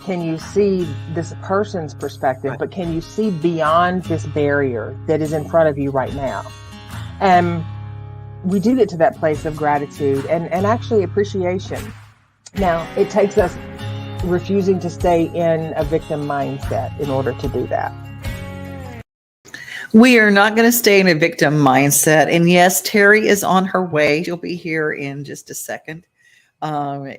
can you see this person's perspective, Right. but can you see beyond this barrier that is in front of you right now? And we do get to that place of gratitude and actually appreciation. Now, it takes us refusing to stay in a victim mindset in order to do that. We are not going to stay in a victim mindset. And yes, Teri is on her way. She'll be here in just a second.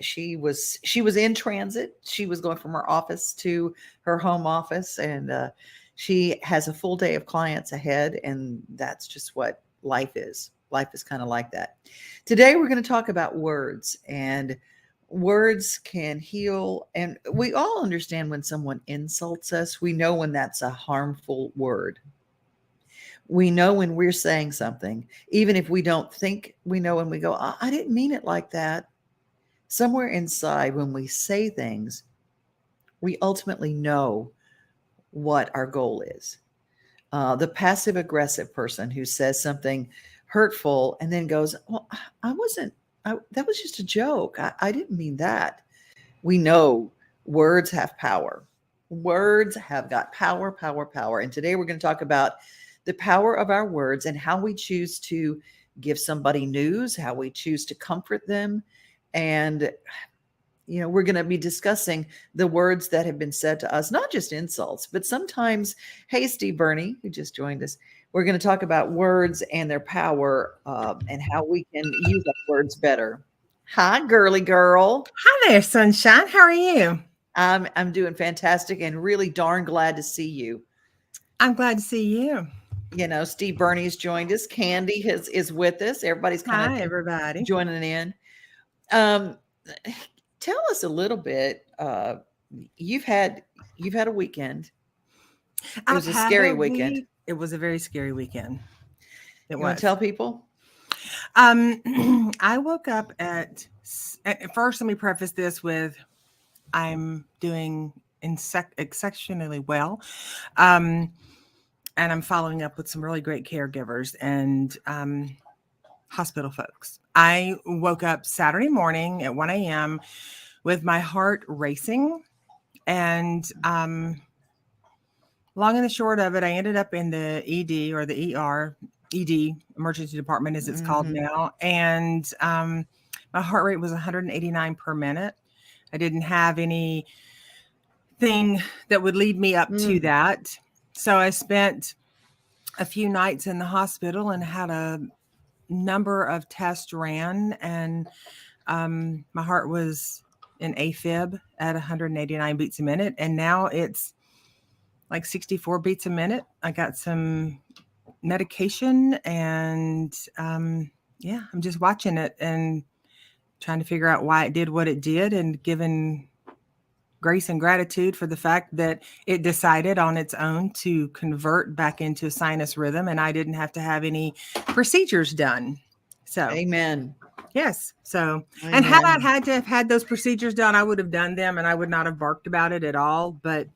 She was in transit. She was going from her office to her home office, and she has a full day of clients ahead. And that's just what life is. Life is kind of like that. Today, we're going to talk about words, and words can heal. And we all understand when someone insults us. We know when that's a harmful word. We know when we're saying something, even if we don't think we know, when we go, I didn't mean it like that. Somewhere inside, when we say things, we ultimately know what our goal is. The passive aggressive person who says something hurtful and then goes, well, that was just a joke. I didn't mean that. We know words have power. Words have got power, power, power. And today we're going to talk about the power of our words and how we choose to give somebody news, how we choose to comfort them. And, we're going to be discussing the words that have been said to us, not just insults, but sometimes, hey, Steve Burney, who just joined us, we're going to talk about words and their power and how we can use our words better. Hi, girly girl. Hi there, sunshine. How are you? I'm doing fantastic and really darn glad to see you. I'm glad to see you. Steve Burney's joined us. Candy is with us. Everybody's kind of everybody joining in. Tell us a little bit. You've had a weekend. It was a scary weekend. It was a very scary weekend. You want to tell people? I woke up at first. Let me preface this with I'm doing exceptionally well. And I'm following up with some really great caregivers and hospital folks. I woke up Saturday morning at 1 a.m. with my heart racing. And long and the short of it, I ended up in the ED or the ED, emergency department as it's called now. And my heart rate was 189 per minute. I didn't have anything that would lead me up to that. So I spent a few nights in the hospital and had a number of tests ran, and my heart was in AFib at 189 beats a minute, and now it's like 64 beats a minute. I got some medication, and I'm just watching it and trying to figure out why it did what it did, and giving grace and gratitude for the fact that it decided on its own to convert back into sinus rhythm, and I didn't have to have any procedures done. So, amen. Yes. So, amen. And had I had to have had those procedures done, I would have done them, and I would not have barked about it at all. But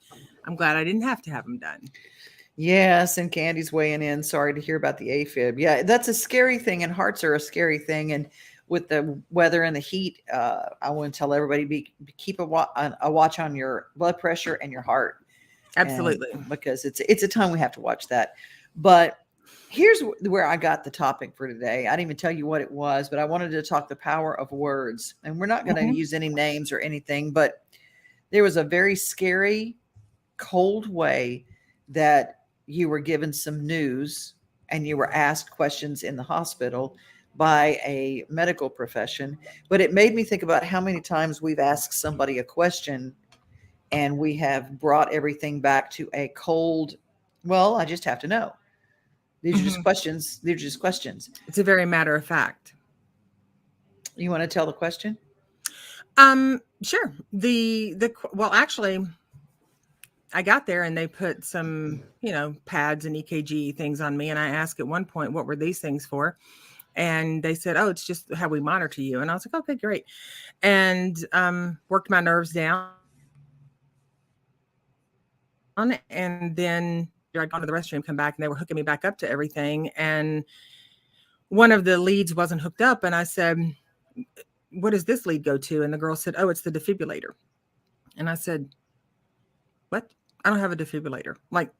I'm glad I didn't have to have them done. Yes. And Candy's weighing in. Sorry to hear about the AFib. Yeah, that's a scary thing, and hearts are a scary thing. And with the weather and the heat, I want to tell everybody keep a watch on your blood pressure and your heart. Absolutely, because it's a time we have to watch that. But here's where I got the topic for today. I didn't even tell you what it was, but I wanted to talk the power of words. And we're not going to use any names or anything, but there was a very scary, cold way that you were given some news and you were asked questions in the hospital by a medical profession. But it made me think about how many times we've asked somebody a question and we have brought everything back to a cold, well, I just have to know. These are just questions. These are just questions. It's a very matter of fact. You want to tell the question? Sure. Well, actually, I got there and they put some, pads and EKG things on me. And I asked at one point, what were these things for? And they said, oh, it's just how we monitor you. And I was like, okay, great. And worked my nerves down. And then I'd gone to the restroom, come back, and they were hooking me back up to everything. And one of the leads wasn't hooked up. And I said, what does this lead go to? And the girl said, oh, it's the defibrillator. And I said, what? I don't have a defibrillator. Like,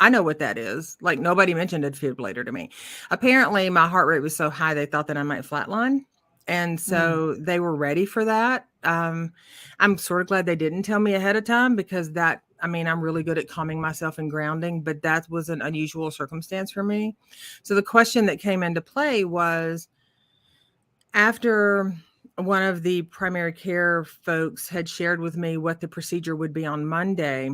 I know what that is. Like, nobody mentioned a defibrillator to me. Apparently, my heart rate was so high, they thought that I might flatline. And so they were ready for that. I'm sort of glad they didn't tell me ahead of time, because that, I mean, I'm really good at calming myself and grounding, but that was an unusual circumstance for me. So the question that came into play was, after one of the primary care folks had shared with me what the procedure would be on Monday,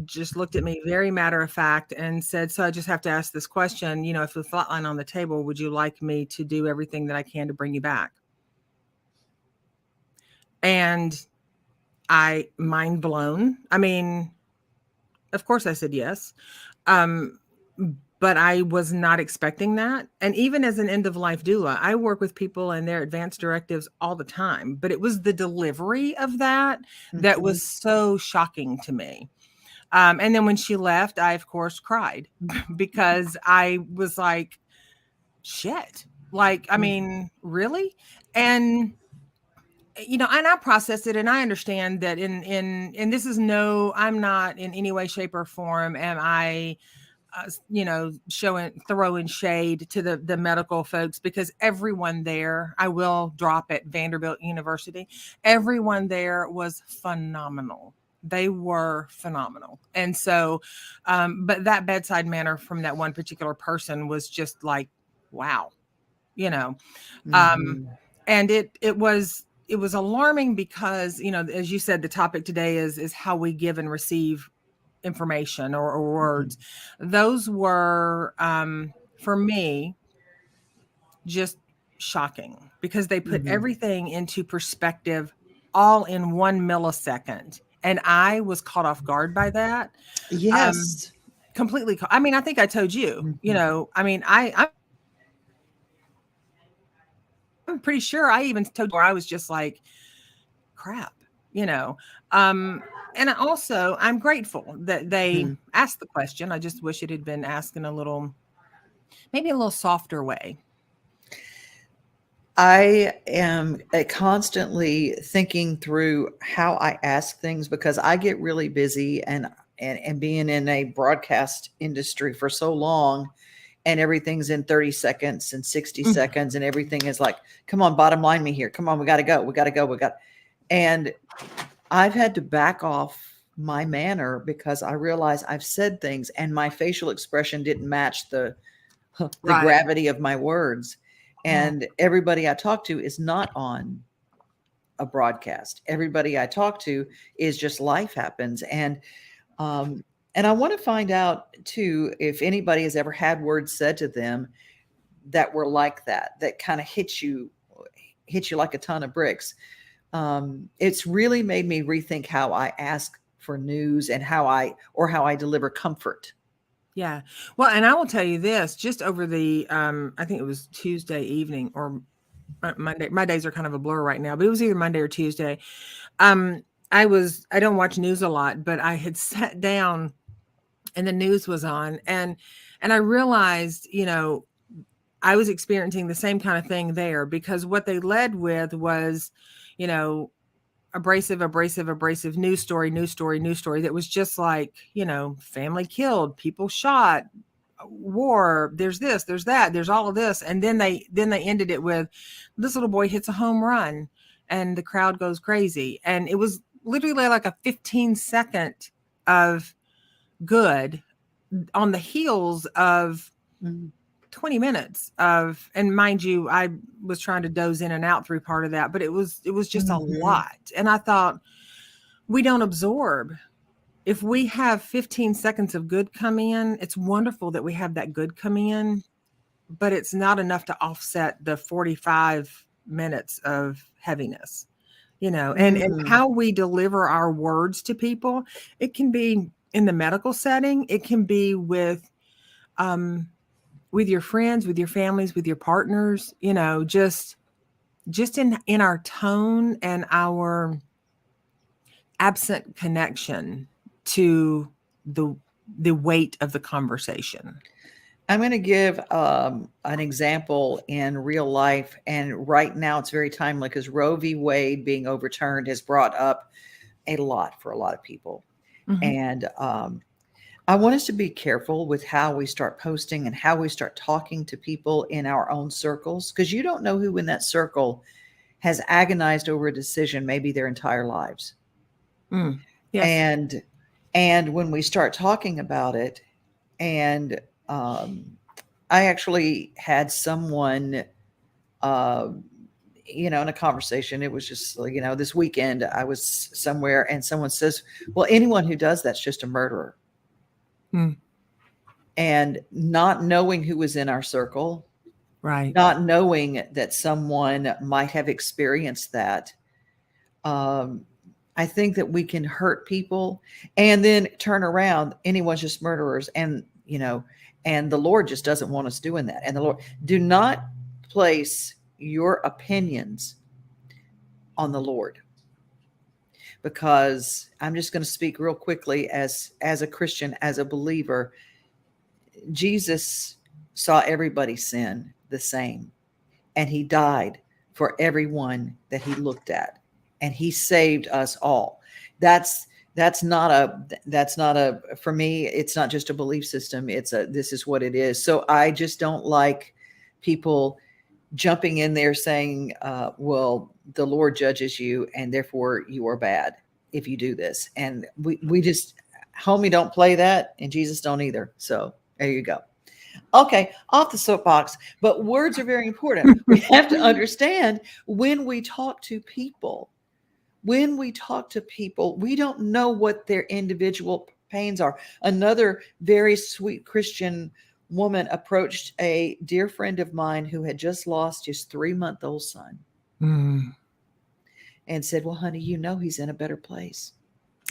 just looked at me very matter of fact and said, so I just have to ask this question, you know, if the flatline on the table, would you like me to do everything that I can to bring you back? And I, mind blown. I mean, of course I said yes. But I was not expecting that. And even as an end of life doula, I work with people and their advanced directives all the time, but it was the delivery of that that was so shocking to me. And then when she left, I, of course, cried because I was like, shit, like, I mean, really? And, you know, and I processed it, and I understand that and this is no, I'm not in any way, shape, or form am I, you know, throwing shade to the medical folks, because everyone there, I will drop at Vanderbilt University, everyone there was phenomenal. They were phenomenal. And so, but that bedside manner from that one particular person was just like, wow, you know, and it was alarming because, you know, as you said, the topic today is how we give and receive information or words. Those were, for me, just shocking, because they put everything into perspective all in 1 millisecond. And I was caught off guard by that. Yes. Completely. I mean, I think I told you, you know, I mean, I'm pretty sure I even told you where I was just like, crap, you know. And I'm grateful that they asked the question. I just wish it had been asked in maybe a little softer way. I am constantly thinking through how I ask things, because I get really busy, and being in a broadcast industry for so long, and everything's in 30 seconds and 60 seconds, and everything is like, come on, bottom line me here. Come on, we got to go. And I've had to back off my manner, because I realize I've said things and my facial expression didn't match the gravity of my words. And everybody I talk to is not on a broadcast. Everybody I talk to is just life happens. And I want to find out too, if anybody has ever had words said to them that were like that kind of hit you like a ton of bricks. It's really made me rethink how I ask for news and how I deliver comfort. Yeah. Well, and I will tell you this, just over the, I think it was Tuesday evening or Monday. My days are kind of a blur right now, but it was either Monday or Tuesday. I don't watch news a lot, but I had sat down and the news was on, and I realized, you know, I was experiencing the same kind of thing there, because what they led with was, you know, abrasive news story that was just like, you know, family killed, people shot, war, there's this, there's that, there's all of this. And then they ended it with, this little boy hits a home run and the crowd goes crazy. And it was literally like a 15-second of good on the heels of 20 minutes of, and mind you, I was trying to doze in and out through part of that, but it was just a lot. And I thought, we don't absorb. If we have 15 seconds of good come in, it's wonderful that we have that good come in, but it's not enough to offset the 45 minutes of heaviness, you know, and how we deliver our words to people. It can be in the medical setting. It can be with your friends, with your families, with your partners, you know, just in our tone and our absent connection to the weight of the conversation. I'm going to give an example in real life. And right now it's very timely, because Roe v. Wade being overturned has brought up a lot for a lot of people. And I want us to be careful with how we start posting and how we start talking to people in our own circles, because you don't know who in that circle has agonized over a decision maybe their entire lives. Yes. And when we start talking about it, and I actually had someone, in a conversation. It was just, this weekend I was somewhere and someone says, well, anyone who does that's just a murderer. And not knowing who was in our circle, Right. not knowing that someone might have experienced that. I think that we can hurt people and then turn around. Anyone's just murderers. And the Lord just doesn't want us doing that. And the Lord, do not place your opinions on the Lord, because I'm just going to speak real quickly as a Christian, as a believer. Jesus saw everybody sin the same, and he died for everyone that he looked at, and he saved us all. That's not a for me, it's not just a belief system. This is what it is. So I just don't like people jumping in there saying, well, the Lord judges you and therefore you are bad if you do this. And we just, homie, don't play that, and Jesus don't either. So there you go. Okay, off the soapbox, but words are very important. We have to understand when we talk to people, we don't know what their individual pains are. Another very sweet Christian woman approached a dear friend of mine who had just lost his 3-month-old son and said, well, honey, he's in a better place.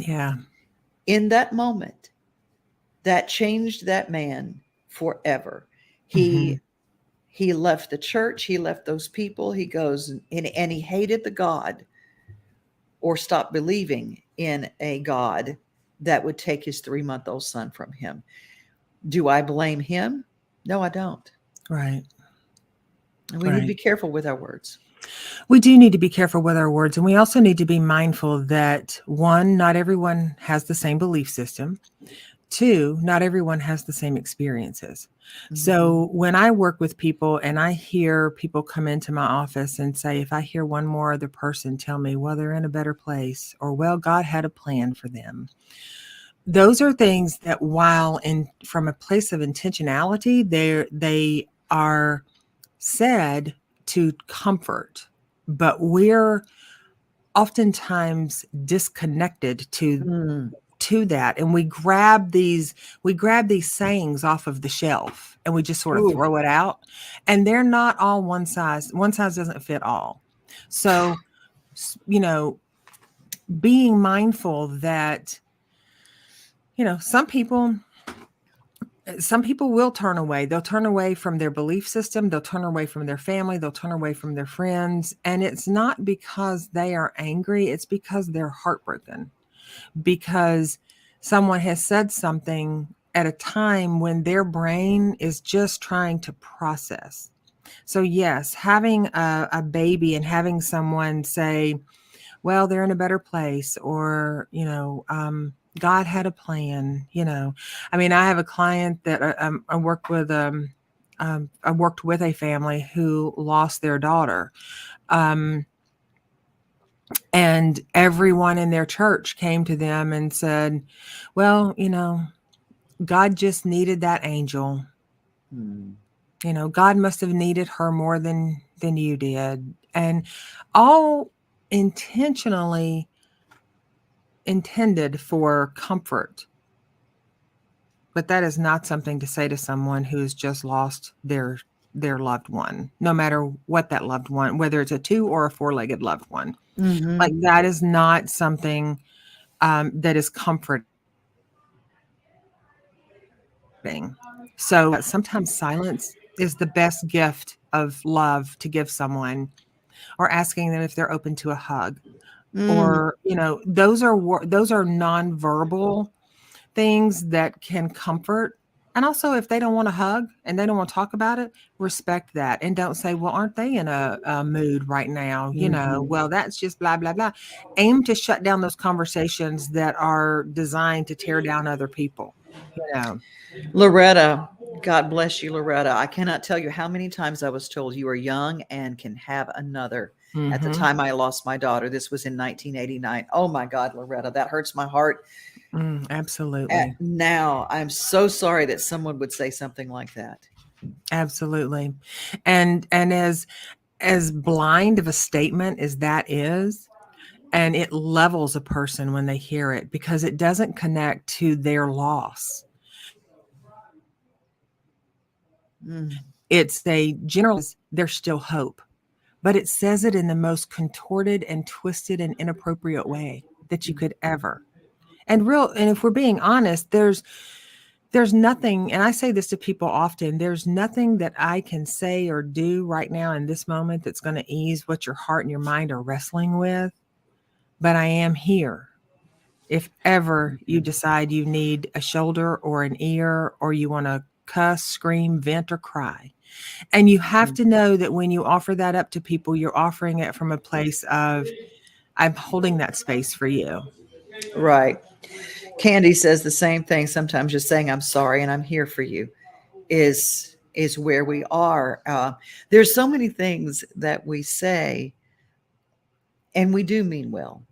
Yeah. In that moment, that changed that man forever. He left the church. He left those people. He goes and he hated the God, or stopped believing in a God that would take his 3-month-old son from him. Do I blame him? No, I don't. Right. And we need to be careful with our words. We do need to be careful with our words. And we also need to be mindful that, one, not everyone has the same belief system. 2, not everyone has the same experiences. So when I work with people and I hear people come into my office and say, if I hear one more other person tell me, well, they're in a better place, or, well, God had a plan for them. Those are things that, while from a place of intentionality, they are said to comfort, but we're oftentimes disconnected to that, and we grab these sayings off of the shelf and we just sort of throw it out, and they're not all one size doesn't fit all. So being mindful that some people will turn away. They'll turn away from their belief system. They'll turn away from their family. They'll turn away from their friends. And it's not because they are angry. It's because they're heartbroken, because someone has said something at a time when their brain is just trying to process. So yes, having a baby and having someone say, well, they're in a better place, or, God had a plan, I mean, I have a client that I worked with a family who lost their daughter. And everyone in their church came to them and said, well, God just needed that angel. God must have needed her more than you did. And all intentionally intended for comfort. But that is not something to say to someone who has just lost their loved one, no matter what that loved one, whether it's a 2 or a 4-legged loved one. Like, that is not something that is comforting. So sometimes silence is the best gift of love to give someone, or asking them if they're open to a hug, or, those are nonverbal things that can comfort. And also, if they don't want to hug and they don't want to talk about it, respect that. And don't say, well, aren't they in a mood right now? Mhm. Well, that's just blah, blah, blah. Aim to shut down those conversations that are designed to tear down other people. You know, Loretta, God bless you, Loretta. I cannot tell you how many times I was told you are young and can have another. At the mm-hmm. time I lost my daughter, this was in 1989. Oh my God, Loretta, that hurts my heart. Absolutely. Now, I'm so sorry that someone would say something like that. Absolutely. And as blind of a statement as that is, and it levels a person when they hear it because it doesn't connect to their loss. Mm, It's a general, there's still hope, but it says it in the most contorted and twisted and inappropriate way that you could ever. And if we're being honest, there's nothing, and I say this to people often, there's nothing that I can say or do right now in this moment that's going to ease what your heart and your mind are wrestling with, but I am here. If ever you decide you need a shoulder or an ear, or you want to cuss, scream, vent, or cry. And you have to know that when you offer that up to people, you're offering it from a place of, I'm holding that space for you. right. Candy says the same thing. Sometimes just saying I'm sorry and I'm here for you is where we are. There's so many things that we say, and we do mean well.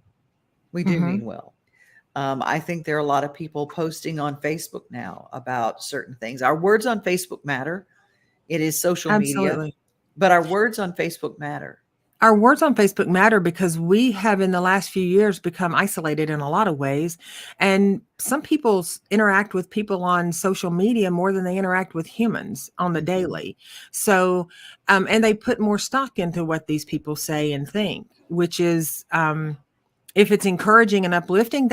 We do Mm-hmm. mean well. I think there are a lot of people posting on Facebook now about certain things. Our words on Facebook matter. It is social media, Absolutely. but our words on Facebook matter. Our words on Facebook matter because we have in the last few years become isolated in a lot of ways. And some people interact with people on social media more than they interact with humans on the daily. So, and they put more stock into what these people say and think, which is, if it's encouraging and uplifting,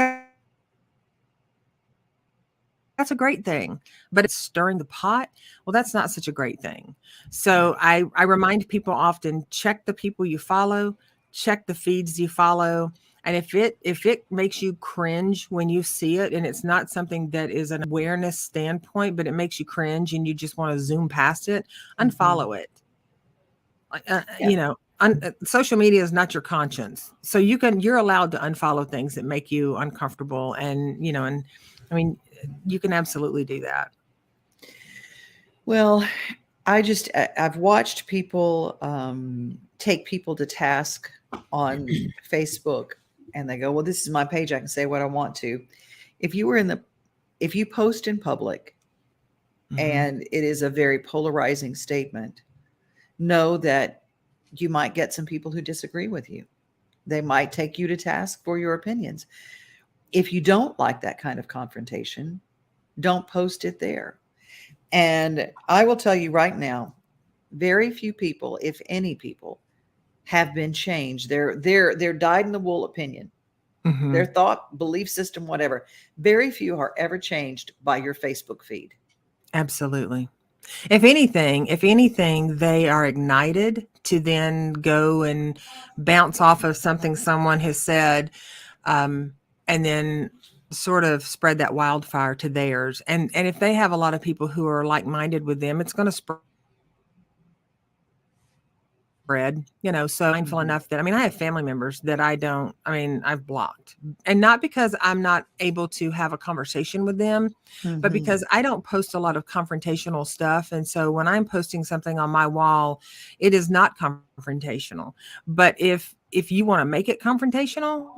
that's a great thing. But it's stirring the pot. Well, that's not such a great thing. So I remind people often, check the people you follow, check the feeds you follow. And if it makes you cringe when you see it, and it's not something that is an awareness standpoint, but it makes you cringe and you just want to zoom past it, Mhm. unfollow it. Yeah. Social media is not your conscience, so you're allowed to unfollow things that make you uncomfortable, and I mean, you can absolutely do that. Well, I've watched people take people to task on Facebook, and they go, "Well, this is my page. I can say what I want to." If you were in the, if you post in public Hmm. and it is a very polarizing statement, know that you might get some people who disagree with you. They might take you to task for your opinions. If you don't like that kind of confrontation, don't post it there. And I will tell you right now, very few people, if any people, have been changed. Their dyed in the wool opinion, their Hmm. thought, belief system, whatever. Very few are ever changed by your Facebook feed. Absolutely. If anything, they are ignited to then go and bounce off of something someone has said, um, and then sort of spread that wildfire to theirs. And if they have a lot of people who are like minded with them, it's going to spread. So mindful Mhm. enough that, I mean, I have family members that I've blocked, and not because I'm not able to have a conversation with them, but Mhm. because I don't post a lot of confrontational stuff. And so when I'm posting something on my wall, it is not confrontational. But if you want to make it confrontational,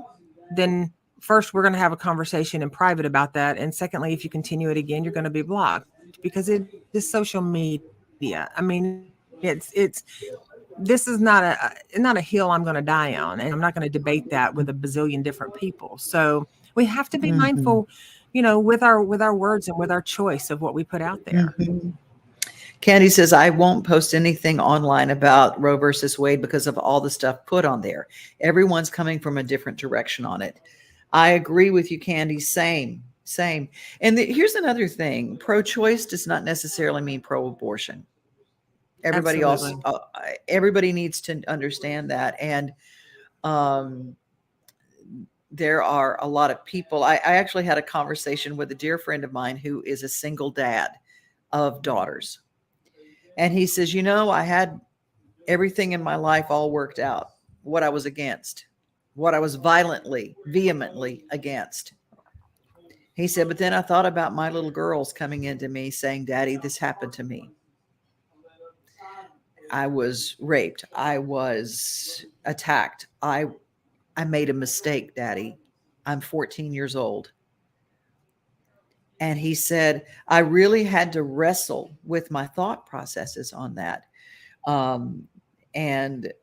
then first we're going to have a conversation in private about that. And secondly, if you continue it again, you're going to be blocked because it is social media. I mean, it's this is not a hill I'm going to die on, and I'm not going to debate that with a bazillion different people. So we have to be Mhm. mindful, with our words and with our choice of what we put out there. Mhm. Candy says, I won't post anything online about Roe versus Wade because of all the stuff put on there. Everyone's coming from a different direction on it. I agree with you, Candy. Same, same. And here's another thing: pro-choice does not necessarily mean pro-abortion. Everybody else, Absolutely. everybody needs to understand that. And um, there are a lot of people. I actually had a conversation with a dear friend of mine who is a single dad of daughters. And he says, I had everything in my life all worked out, what I was against, what I was vehemently against. He said, but then I thought about my little girls coming into me saying, Daddy, this happened to me. I was raped. I was attacked. I made a mistake, Daddy. I'm 14 years old. And he said, I really had to wrestle with my thought processes on that. And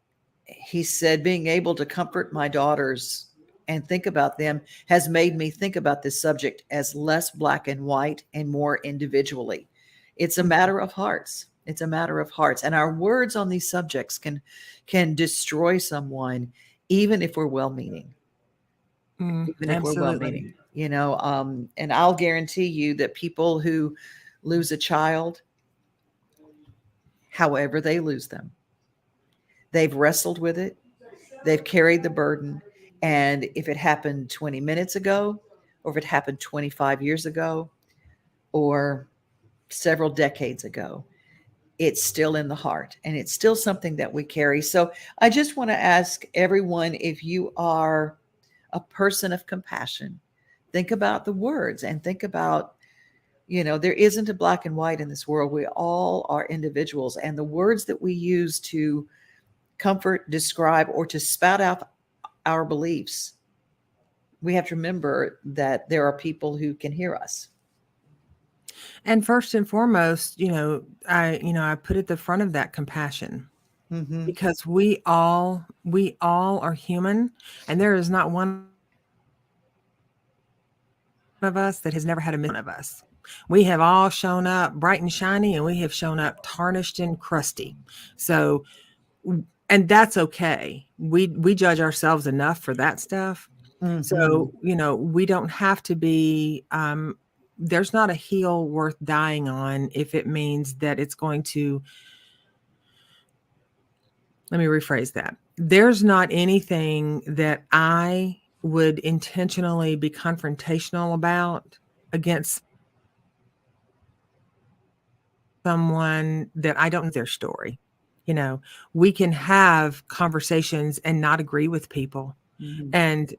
he said, being able to comfort my daughters and think about them has made me think about this subject as less black and white and more individually. It's a matter of hearts. It's a matter of hearts. And our words on these subjects can destroy someone, even if we're well-meaning. Even if we're well-meaning, and I'll guarantee you that people who lose a child, however they lose them, they've wrestled with it, they've carried the burden, and if it happened 20 minutes ago, or if it happened 25 years ago, or several decades ago, it's still in the heart, and it's still something that we carry. So I just want to ask everyone, if you are a person of compassion, think about the words and think about, there isn't a black and white in this world. We all are individuals, and the words that we use to comfort, describe, or to spout out our beliefs, we have to remember that there are people who can hear us. And first and foremost, I put at the front of that compassion. Mm-hmm. Because we all are human, and there is not one of us that has never had a miss of us. We have all shown up bright and shiny, and we have shown up tarnished and crusty. So, and that's okay. We judge ourselves enough for that stuff. Mm-hmm. So, we don't have to be, there's not a hill worth dying on if it means that it's going to, let me rephrase that. There's not anything that I would intentionally be confrontational about against someone that I don't know their story. We can have conversations and not agree with people. Mm-hmm. And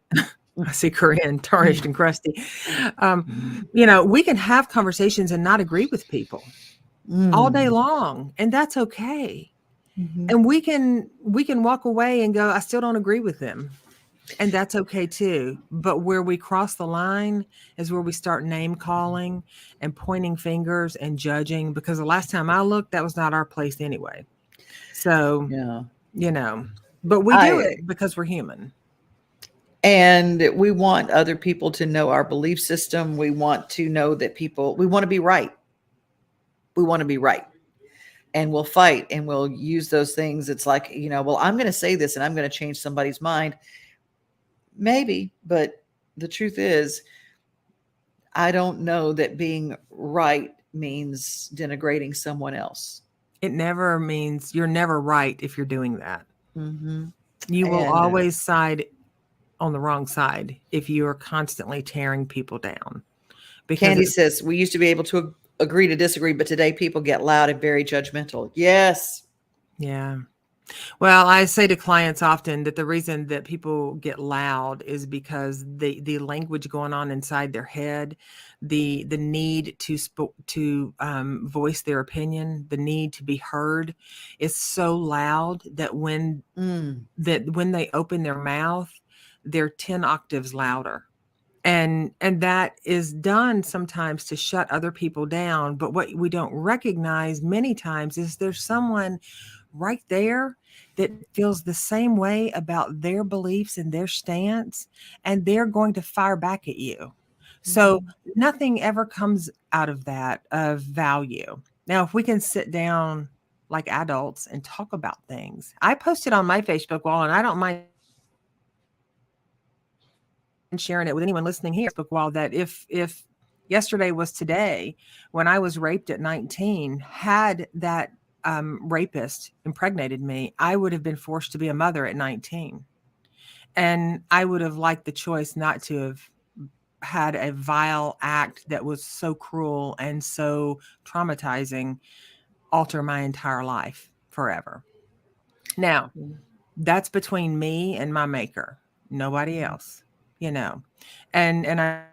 I see Corinne, tarnished and crusty. We can have conversations and not agree with people all day long, and that's okay. Mm-hmm. And we can walk away and go, I still don't agree with them. And that's okay too. But where we cross the line is where we start name calling and pointing fingers and judging, because the last time I looked, that was not our place anyway. So, but we do it because we're human. And we want other people to know our belief system. We want to know that we want to be right. We want to be right. And we'll fight and we'll use those things. It's like, well, I'm going to say this and I'm going to change somebody's mind. Maybe, but the truth is, I don't know that being right means denigrating someone else. It never means you're never right if you're doing that. Mm-hmm. You will always side on the wrong side if you are constantly tearing people down. Candy says, we used to be able to agree to disagree, but today people get loud and very judgmental. Yes. Yeah. Well, I say to clients often that the reason that people get loud is because the language going on inside their head, the need to voice their opinion, the need to be heard is so loud that when they open their mouth, they're 10 octaves louder. And that is done sometimes to shut other people down. But what we don't recognize many times is there's someone right there that feels the same way about their beliefs and their stance, and they're going to fire back at you. So nothing ever comes out of that of value. Now, if we can sit down like adults and talk about things, I posted on my Facebook wall, and I don't mind sharing it with anyone listening here, Facebook wall, that if yesterday was today, when I was raped at 19, had that rapist impregnated me, I would have been forced to be a mother at 19. And I would have liked the choice not to have had a vile act that was so cruel and so traumatizing alter my entire life forever. Now, that's between me and my maker, nobody else, you know. And I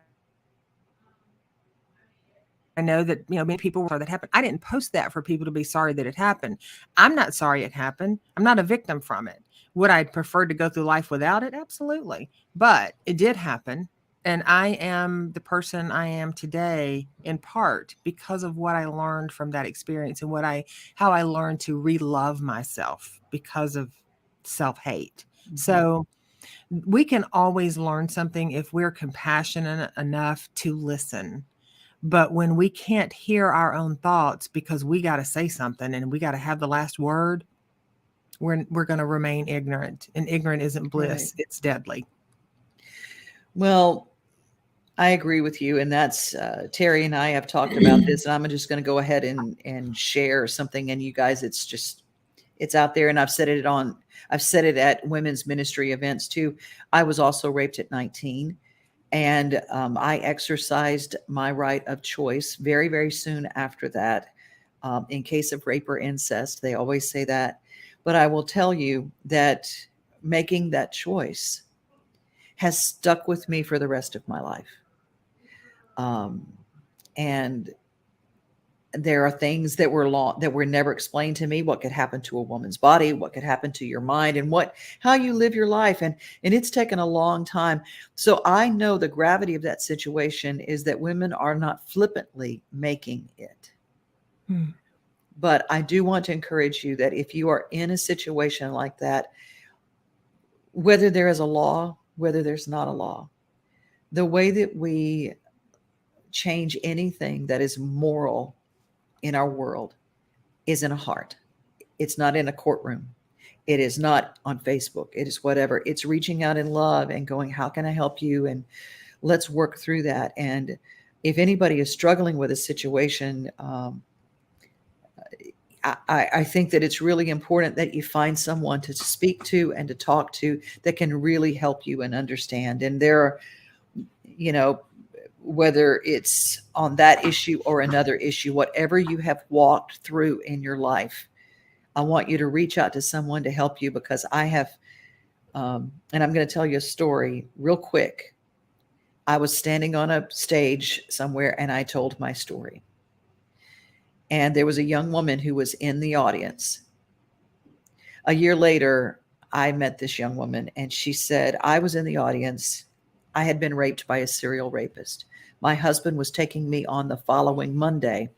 know that, you know, many people were sorry that happened. I didn't post that for people to be sorry that it happened. I'm not sorry it happened. I'm not a victim from it. Would I prefer to go through life without it? Absolutely. But it did happen. And I am the person I am today in part because of what I learned from that experience and how I learned to re-love myself because of self-hate. Mhm. So we can always learn something if we're compassionate enough to listen. But when we can't hear our own thoughts because we got to say something and we got to have the last word, we're going to remain ignorant. And ignorant isn't bliss, Right. it's deadly. Well, I agree with you. And that's Teri and I have talked about this. And I'm just going to go ahead and share something. And you guys, it's out there. And I've said it at women's ministry events too. I was also raped at 19. And I exercised my right of choice very, very soon after that. In case of rape or incest, they always say that. But I will tell you that making that choice has stuck with me for the rest of my life. And there are things that were never explained to me. What could happen to a woman's body? What could happen to your mind? And how you live your life? And it's taken a long time. So I know the gravity of that situation is that women are not flippantly making it. But I do want to encourage you that if you are in a situation like that, whether there is a law, whether there's not a law, the way that we change anything that is moral in our world is in a heart. It's not in a courtroom. It is not on Facebook. It is whatever. It's reaching out in love and going, how can I help you? And let's work through that. And if anybody is struggling with a situation, I think that it's really important that you find someone to speak to and to talk to that can really help you and understand. And there are, you know, whether it's on that issue or another issue, whatever you have walked through in your life, I want you to reach out to someone to help you, because I have, and I'm going to tell you a story real quick. I was standing on a stage somewhere and I told my story. And there was a young woman who was in the audience. A year later, I met this young woman and she said, I was in the audience. I had been raped by a serial rapist. My husband was taking me on the following Monday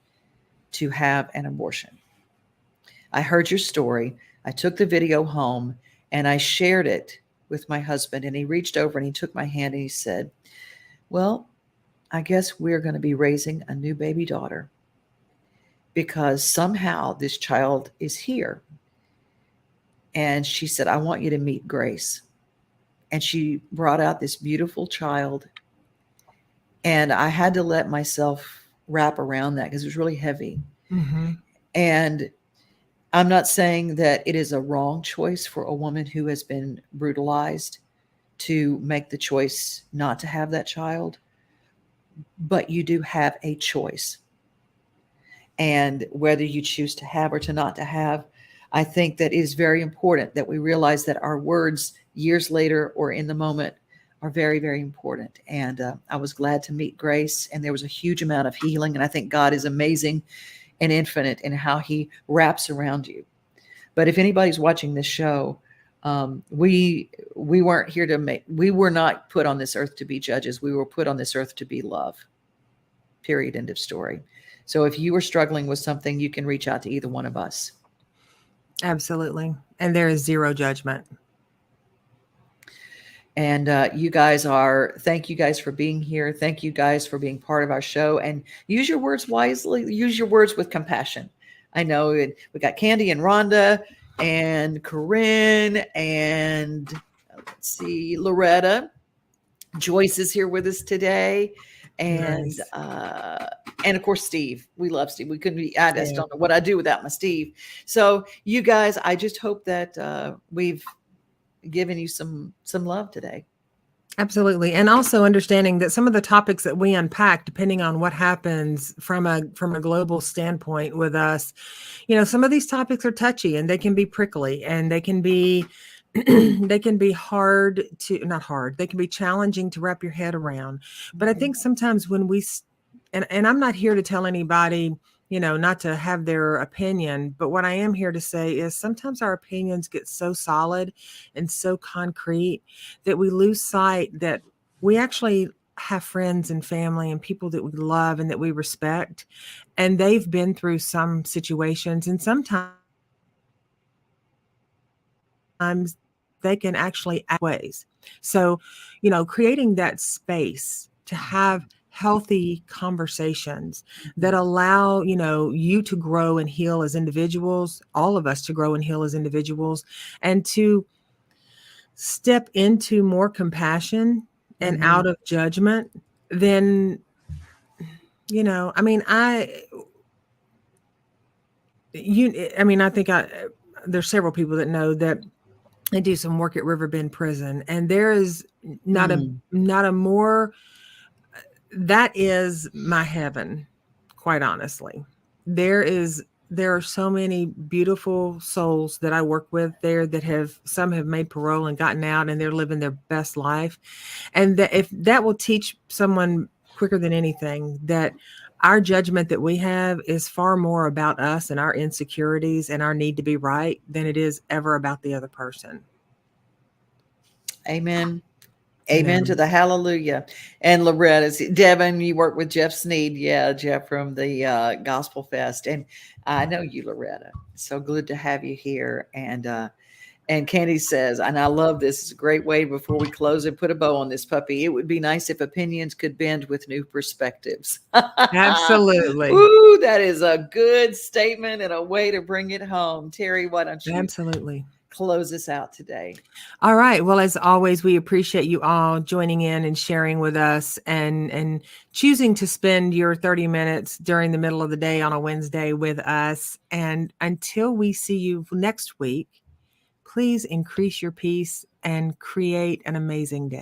to have an abortion. I heard your story. I took the video home and I shared it with my husband, and he reached over and he took my hand and he said, well, I guess we're going to be raising a new baby daughter because somehow this child is here. And she said, I want you to meet Grace. And she brought out this beautiful child. And I had to let myself wrap around that because it was really heavy. Mm-hmm. And I'm not saying that it is a wrong choice for a woman who has been brutalized to make the choice not to have that child, but you do have a choice. And whether you choose to have or to not to have, I think that it is very important that we realize that our words years later or in the moment are very, very important. And I was glad to meet Grace, and there was a huge amount of healing. And I think God is amazing and infinite in how he wraps around you. But if anybody's watching this show, we weren't here to we were not put on this earth to be judges. We were put on this earth to be love. Period. End of story. So if you are struggling with something, you can reach out to either one of us. Absolutely. And there is zero judgment. And thank you guys for being here. Thank you guys for being part of our show, and use your words wisely. Use your words with compassion. I know we got Candy and Rhonda and Corinne and let's see, Loretta. Joyce is here with us today. And, Nice. And of course, Steve, we love Steve. We couldn't be, I just don't know what I'd do without my Steve. So you guys, I just hope that, we've given you some love today. Absolutely. And also understanding that some of the topics that we unpack, depending on what happens from a global standpoint with us, some of these topics are touchy and they can be prickly and they can be they can be hard to not hard, they can be challenging to wrap your head around. But I think sometimes when and I'm not here to tell anybody, not to have their opinion, but what I am here to say is sometimes our opinions get so solid and so concrete that we lose sight that we actually have friends and family and people that we love and that we respect, and they've been through some situations, and sometimes they can actually act ways. So, creating that space to have healthy conversations that allow, you to grow and heal as individuals, all of us to grow and heal as individuals, and to step into more compassion and out of judgment, then, I mean, I think there's several people that know that I do some work at Riverbend Prison, and there is not a more, that is my heaven, quite honestly. There are so many beautiful souls that I work with there that some have made parole and gotten out and they're living their best life. And that if that will teach someone quicker than anything, that our judgment that we have is far more about us and our insecurities and our need to be right than it is ever about the other person. Amen. Amen to the hallelujah. And Loretta, Devon, you work with Jeff Sneed. Yeah, Jeff from the Gospel Fest. And I know you, Loretta. So good to have you here. And Candy says, and I love this, it's a great way before we close and put a bow on this puppy. It would be nice if opinions could bend with new perspectives. Absolutely. Ooh, that is a good statement and a way to bring it home. Teri, why don't you absolutely close us out today? All right. Well, as always, we appreciate you all joining in and sharing with us and choosing to spend your 30 minutes during the middle of the day on a Wednesday with us. And until we see you next week, please increase your peace and create an amazing day.